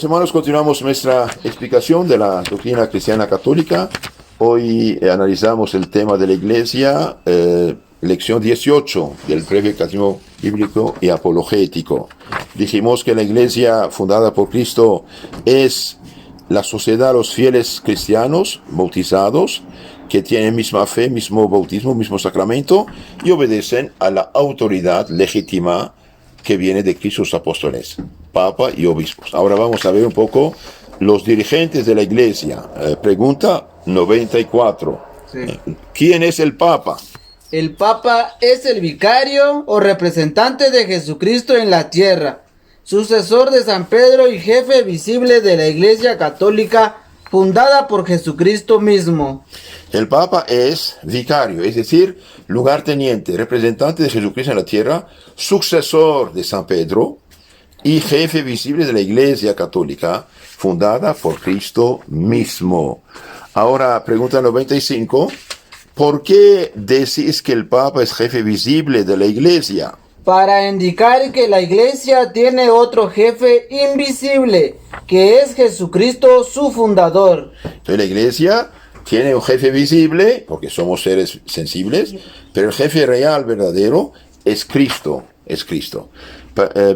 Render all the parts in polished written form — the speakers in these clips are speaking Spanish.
hermanos, continuamos nuestra explicación de la doctrina cristiana católica. Hoy analizamos el tema de la Iglesia, lección 18 del breve catecismo bíblico y apologético. Dijimos que la Iglesia fundada por Cristo es la sociedad de los fieles cristianos bautizados que tienen misma fe, mismo bautismo, mismo sacramento y obedecen a la autoridad legítima que viene de Cristo, los apóstoles, Papa y obispos. Ahora vamos a ver un poco los dirigentes de la Iglesia. Pregunta 94. Sí. ¿Quién es el Papa? El Papa es el vicario o representante de Jesucristo en la tierra, sucesor de San Pedro y jefe visible de la Iglesia Católica fundada por Jesucristo mismo. El Papa es vicario, es decir, lugarteniente, representante de Jesucristo en la tierra, sucesor de San Pedro y jefe visible de la Iglesia Católica fundada por Cristo mismo. Ahora, pregunta 95. ¿Por qué decís que el Papa es jefe visible de la Iglesia? Para indicar que la Iglesia tiene otro jefe invisible, que es Jesucristo, su fundador. Entonces la Iglesia tiene un jefe visible, porque somos seres sensibles, pero el jefe real, verdadero, es Cristo.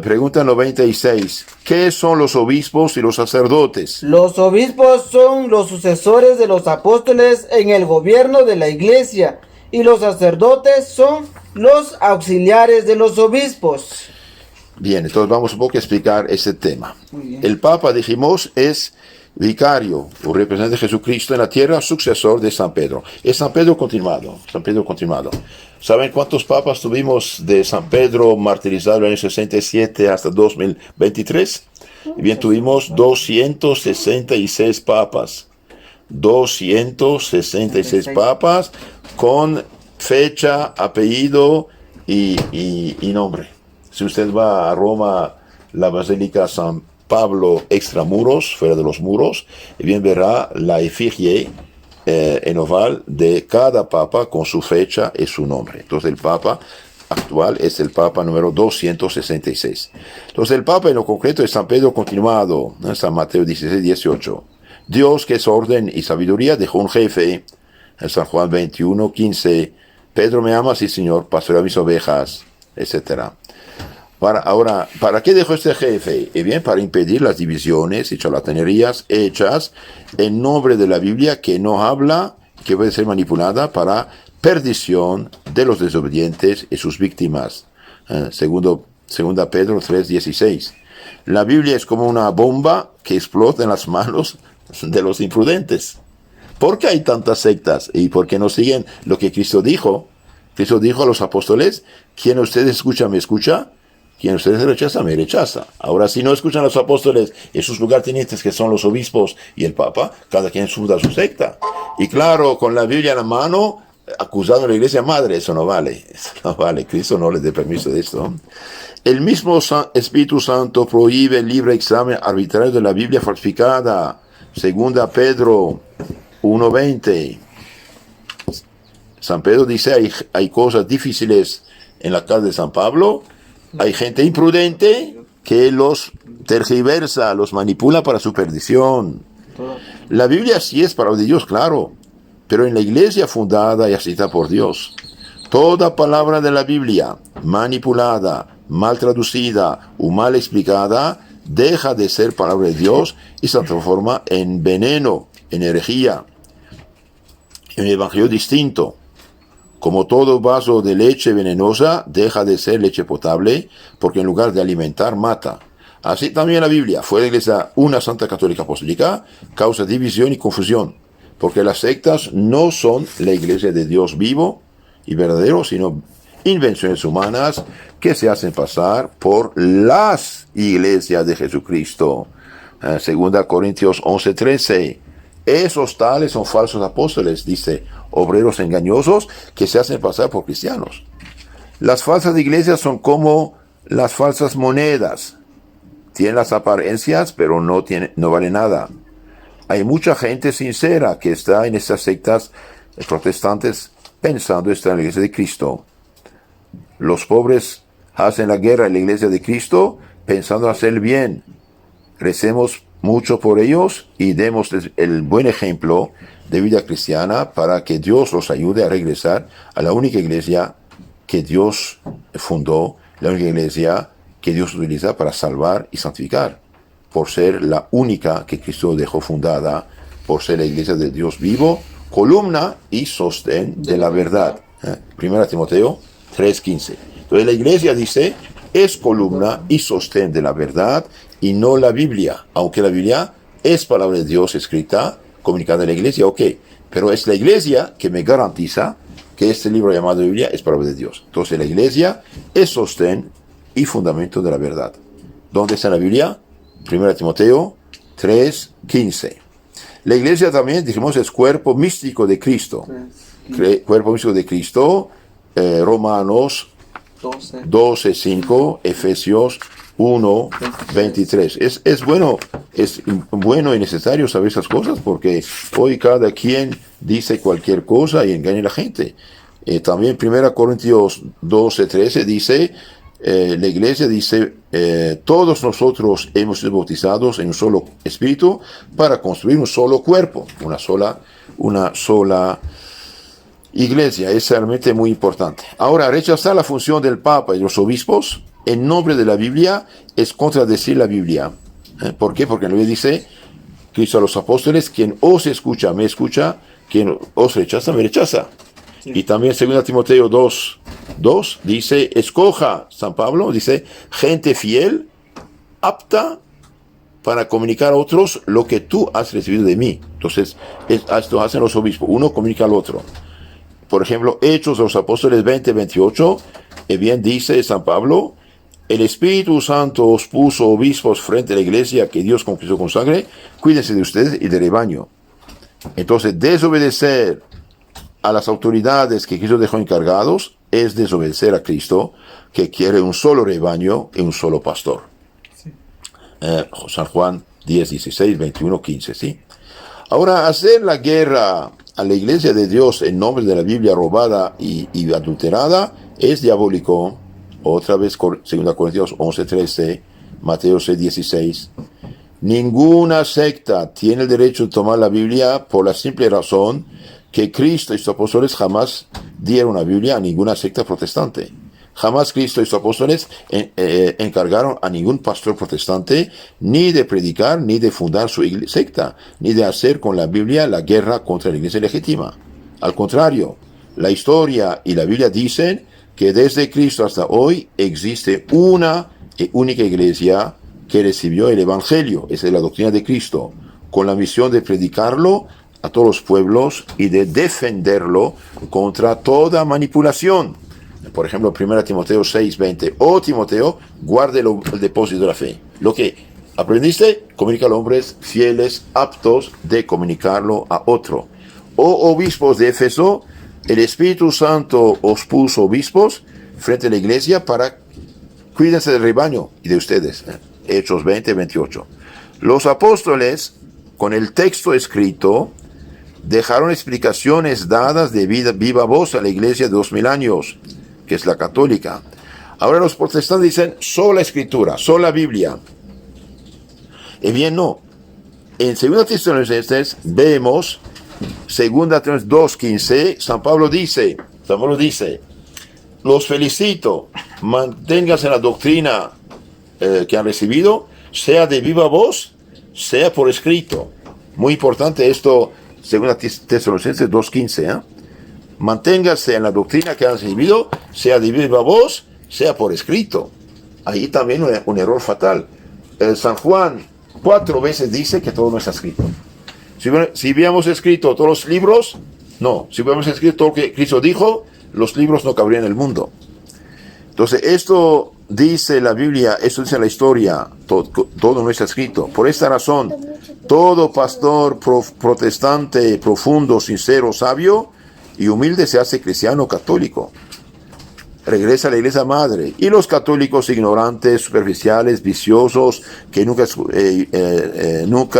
Pregunta 96. ¿Qué son los obispos y los sacerdotes? Los obispos son los sucesores de los apóstoles en el gobierno de la Iglesia, y los sacerdotes son los auxiliares de los obispos. Bien, entonces vamos un poco a explicar este tema. El Papa, dijimos, es vicario o representante de Jesucristo en la tierra, sucesor de San Pedro. Es San Pedro continuado. ¿Saben cuántos papas tuvimos de San Pedro martirizado en el año 67 hasta 2023? Bien, tuvimos 266 papas. 266 papas con fecha, apellido y nombre. Si usted va a Roma, la Basílica San Pablo extramuros, fuera de los muros, y bien verá la efigie en oval de cada papa con su fecha y su nombre. Entonces el papa actual es el papa número 266. Entonces el papa en lo concreto es San Pedro continuado, ¿no? San Mateo 16, 18. Dios, que es orden y sabiduría, dejó un jefe, en San Juan 21, 15. Pedro, me amas, sí Señor, pastorea mis ovejas, etc. ¿Para qué dejó este jefe? Y bien, para impedir las divisiones y charlatanerías hechas en nombre de la Biblia, que no habla, que puede ser manipulada para perdición de los desobedientes y sus víctimas. Segunda Pedro 3:16. La Biblia es como una bomba que explota en las manos de los imprudentes. ¿Por qué hay tantas sectas? ¿Y por qué no siguen lo que Cristo dijo? Cristo dijo a los apóstoles: quien ustedes escucha, me escucha. Quien ustedes rechaza, me rechaza. Ahora, si no escuchan a los apóstoles y sus lugartenientes, que son los obispos y el Papa, cada quien funda su secta. Y claro, con la Biblia en la mano, acusando a la Iglesia Madre, eso no vale. Cristo no les dé permiso de esto. El mismo Espíritu Santo prohíbe el libre examen arbitrario de la Biblia falsificada. Segunda Pedro 1:20. San Pedro dice, hay cosas difíciles en la casa de San Pablo. Hay gente imprudente que los tergiversa, los manipula para su perdición. La Biblia sí es palabra de Dios, claro, pero en la Iglesia fundada y asignada por Dios, toda palabra de la Biblia manipulada, mal traducida o mal explicada deja de ser palabra de Dios y se transforma en veneno, en herejía, en un evangelio distinto. Como todo vaso de leche venenosa deja de ser leche potable, porque en lugar de alimentar, mata. Así también la Biblia, fuera de la Iglesia una Santa Católica Apostólica, causa división y confusión, porque las sectas no son la Iglesia de Dios vivo y verdadero, sino invenciones humanas que se hacen pasar por las iglesias de Jesucristo. 2 Corintios 11:13. Esos tales son falsos apóstoles, dice, obreros engañosos que se hacen pasar por cristianos. Las falsas iglesias son como las falsas monedas. Tienen las apariencias, pero no vale nada. Hay mucha gente sincera que está en estas sectas protestantes pensando estar en la iglesia de Cristo. Los pobres hacen la guerra en la iglesia de Cristo pensando hacer el bien. Recemos mucho por ellos y demos el buen ejemplo de vida cristiana para que Dios los ayude a regresar a la única iglesia que Dios fundó, la única iglesia que Dios utiliza para salvar y santificar, por ser la única que Cristo dejó fundada, por ser la iglesia de Dios vivo, columna y sostén de la verdad. 1 Timoteo 3:15. Entonces la iglesia dice, es columna y sostén de la verdad y no la Biblia, aunque la Biblia es palabra de Dios escrita, comunicada a la iglesia, ok, pero es la iglesia que me garantiza que este libro llamado Biblia es palabra de Dios. Entonces la iglesia es sostén y fundamento de la verdad. ¿Dónde está la Biblia? 1 Timoteo 3:15. La iglesia también, dijimos, es cuerpo místico de Cristo. Cuerpo místico de Cristo, Romanos 12:5, Efesios 1:23. Es bueno y necesario saber esas cosas porque hoy cada quien dice cualquier cosa y engaña a la gente. También 1 Corintios 12:13 dice, la iglesia dice, todos nosotros hemos sido bautizados en un solo espíritu para construir un solo cuerpo, una sola iglesia. Es realmente muy importante. Ahora, rechazar la función del Papa y los obispos en nombre de la Biblia es contradecir la Biblia. ¿Por qué? Porque la Biblia dice, Cristo a los apóstoles, quien os escucha, me escucha, quien os rechaza, me rechaza. Sí. Y también 2 Timoteo 2 dice, escoja, San Pablo dice, gente fiel, apta para comunicar a otros lo que tú has recibido de mí. Entonces, esto hacen los obispos, uno comunica al otro. Por ejemplo, Hechos de los Apóstoles 20:28, bien dice San Pablo, el Espíritu Santo os puso obispos frente a la iglesia que Dios conquistó con sangre, cuídense de ustedes y del rebaño. Entonces, desobedecer a las autoridades que Cristo dejó encargados es desobedecer a Cristo, que quiere un solo rebaño y un solo pastor. Sí. San Juan 10:16, 21:15, ¿sí? Ahora, hacer la guerra a la iglesia de Dios en nombre de la Biblia robada y adulterada es diabólico. Otra vez, 2 Corintios 11:13, Mateo 6:16. Ninguna secta tiene el derecho de tomar la Biblia por la simple razón que Cristo y sus apóstoles jamás dieron la Biblia a ninguna secta protestante. Jamás Cristo y sus apóstoles encargaron a ningún pastor protestante ni de predicar, ni de fundar su secta, ni de hacer con la Biblia la guerra contra la iglesia legítima. Al contrario, la historia y la Biblia dicen que desde Cristo hasta hoy existe una y única iglesia que recibió el Evangelio, esa es la doctrina de Cristo, con la misión de predicarlo a todos los pueblos y de defenderlo contra toda manipulación. Por ejemplo, 1 Timoteo 6:20, oh Timoteo, guarde el depósito de la fe. Lo que aprendiste, comunica a los hombres fieles, aptos de comunicarlo a otro. Oh obispos de Éfeso, el Espíritu Santo os puso obispos frente a la iglesia para cuídense del rebaño y de ustedes. Hechos 20:28. Los apóstoles, con el texto escrito, dejaron explicaciones dadas de viva voz a la iglesia de 2000 años, que es la católica. Ahora los protestantes dicen sola escritura, sola Biblia. Bien, no. En 2 Tesalonicenses vemos 2 Tesalonicenses 2:15, San Pablo dice, los felicito, manténganse en la doctrina que han recibido, sea de viva voz, sea por escrito. Muy importante esto, 2 Tesalonicenses 2:15, manténgase en la doctrina que han recibido, sea de viva voz, sea por escrito. Ahí también un error fatal. San Juan 4 veces dice que todo no está escrito. Si hubiéramos escrito todos los libros, no. Si hubiéramos escrito todo lo que Cristo dijo, los libros no cabrían en el mundo. Entonces, esto dice la Biblia, esto dice la historia, todo no está escrito. Por esta razón, todo pastor protestante, profundo, sincero, sabio y humilde se hace cristiano católico. Regresa a la iglesia madre. Y los católicos ignorantes, superficiales, viciosos, que nunca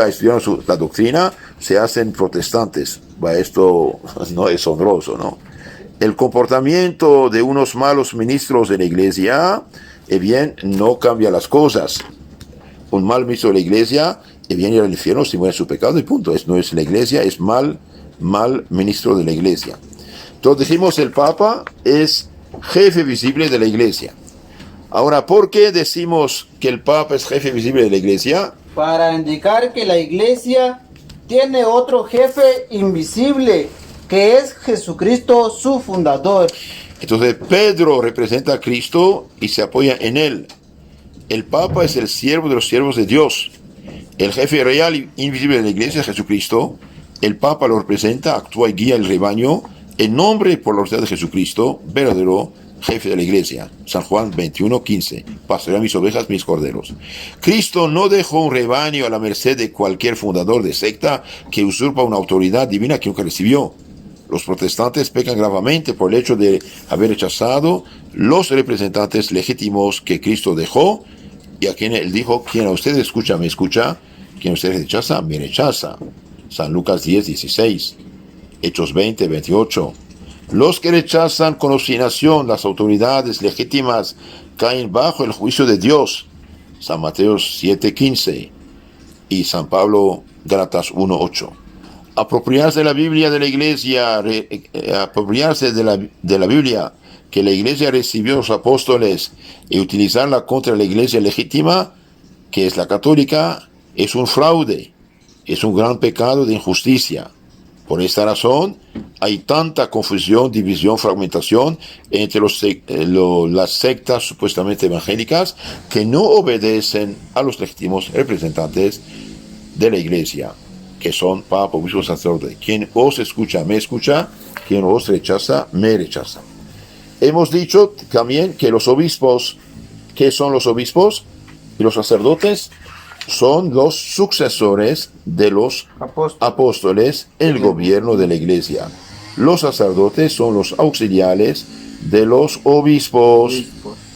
estudiaron la doctrina, se hacen protestantes. Esto no es honroso, ¿no? El comportamiento de unos malos ministros de la iglesia, bien, no cambia las cosas. Un mal ministro de la iglesia debían ir al infierno si mueren su pecado y punto. No es la iglesia, es mal ministro de la iglesia. Entonces dijimos, el Papa es jefe visible de la iglesia. Ahora, ¿por qué decimos que el Papa es jefe visible de la iglesia? Para indicar que la iglesia tiene otro jefe invisible, que es Jesucristo, su fundador. Entonces Pedro representa a Cristo y se apoya en él. El Papa es el siervo de los siervos de Dios. El jefe real e invisible de la iglesia es Jesucristo. El Papa lo representa, actúa y guía el rebaño en nombre y por la autoridad de Jesucristo, verdadero jefe de la iglesia. San Juan 21:15. Pastorea mis ovejas, mis corderos. Cristo no dejó un rebaño a la merced de cualquier fundador de secta que usurpa una autoridad divina que nunca recibió. Los protestantes pecan gravemente por el hecho de haber rechazado los representantes legítimos que Cristo dejó y a quien él dijo: quien a ustedes escucha, me escucha; quien a ustedes rechaza, me rechaza. San Lucas 10:16. Hechos 20:28. Los que rechazan con obstinación las autoridades legítimas caen bajo el juicio de Dios. San Mateo 7:15 y San Pablo, Gálatas 1:8. Apropiarse de la Biblia de la iglesia, apropiarse de la Biblia que la iglesia recibió a los apóstoles y utilizarla contra la iglesia legítima, que es la católica, es un fraude, es un gran pecado de injusticia. Por esta razón, hay tanta confusión, división, fragmentación entre las sectas supuestamente evangélicas que no obedecen a los legítimos representantes de la iglesia, que son Papa, Obispo, Sacerdote. Quien os escucha, me escucha; quien os rechaza, me rechaza. Hemos dicho también que los obispos, ¿qué son los obispos? Y los sacerdotes son los sucesores de los apóstoles en el gobierno de la iglesia. Los sacerdotes son los auxiliares de los obispos.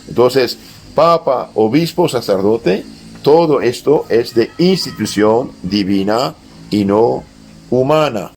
Entonces, Papa, obispo, sacerdote, todo esto es de institución divina y no humana.